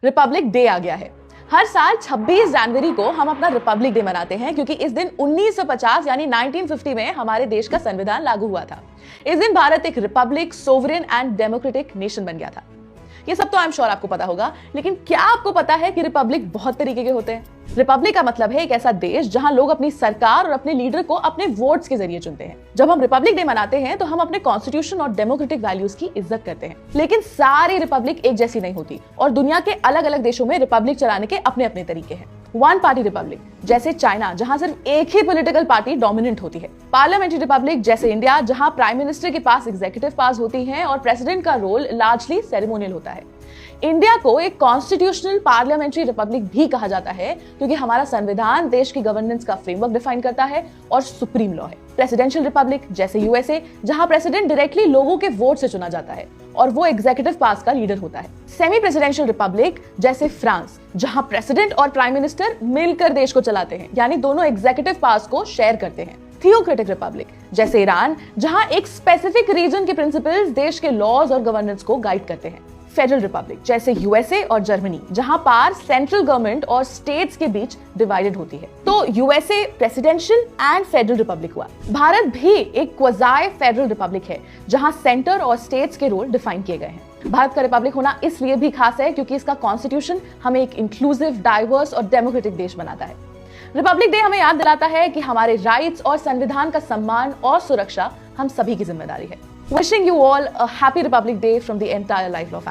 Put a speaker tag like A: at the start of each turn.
A: Republic day आ गया है। हर साल 26 जनवरी को हम अपना रिपब्लिक डे मनाते हैं क्योंकि इस दिन 1950 यानी 1950 में हमारे देश का संविधान लागू हुआ था। इस दिन भारत एक Republic, sovereign and democratic nation बन गया था। ये सब तो आई एम श्योर आपको पता होगा, लेकिन क्या आपको पता है कि रिपब्लिक बहुत तरीके के होते हैं? रिपब्लिक का मतलब है एक ऐसा देश जहां लोग अपनी सरकार और अपने लीडर को अपने वोट्स के जरिए चुनते हैं। जब हम रिपब्लिक डे मनाते हैं तो हम अपने कॉन्स्टिट्यूशन और डेमोक्रेटिक वैल्यूज की इज्जत करते हैं। लेकिन सारी रिपब्लिक एक जैसी नहीं होती और दुनिया के अलग अलग देशों में रिपब्लिक चलाने के अपने अपने तरीके हैं। वन पार्टी रिपब्लिक जैसे चाइना, जहां सिर्फ एक ही पॉलिटिकल पार्टी डोमिनेंट होती है। पार्लियामेंट्री रिपब्लिक जैसे इंडिया, जहां प्राइम मिनिस्टर के पास एग्जीक्यूटिव पावर्स होती हैं और प्रेसिडेंट का रोल लार्जली सेरेमोनियल होता है। इंडिया को एक कॉन्स्टिट्यूशनल पार्लियामेंट्री रिपब्लिक भी कहा जाता है क्योंकि हमारा संविधान देश की गवर्नेंस का फ्रेमवर्क डिफाइन करता है और सुप्रीम लॉ है। प्रेसिडेंशियल रिपब्लिक जैसे यूएसए, जहां प्रेसिडेंट डायरेक्टली लोगों के वोट से चुना जाता है और वो एग्जीक्यूटिव पावर्स का लीडर होता है। सेमी प्रेसिडेंशियल रिपब्लिक जैसे फ्रांस, जहां प्रेसिडेंट और प्राइम मिनिस्टर मिलकर देश को चलाते हैं, यानी दोनों एग्जीक्यूटिव पावर्स को शेयर करते हैं। थियोक्रेटिक रिपब्लिक जैसे ईरान, जहां एक स्पेसिफिक रीजन के प्रिंसिपल्स देश के लॉज और गवर्नेंस को गाइड करते हैं। फेडरल रिपब्लिक जैसे यूएसए और जर्मनी, जहां पावर सेंट्रल गवर्नमेंट और स्टेट्स के बीच डिवाइडेड होती है। तो USA presidential and federal Republic हुआ। भारत भी एक क्वाज़ाई फेडरल रिपब्लिक है जहां सेंटर और स्टेट्स के रोल डिफाइन किए गए हैं। भारत का रिपब्लिक होना इसलिए भी खास है क्योंकि इसका कॉन्स्टिट्यूशन हमें एक इंक्लूसिव, डाइवर्स और डेमोक्रेटिक देश बनाता है। रिपब्लिक डे हमें याद दिलाता है कि हमारे राइट्स और संविधान का सम्मान और सुरक्षा हम सभी की जिम्मेदारी है। Wishing you all a happy Republic Day from the entire Life Law family.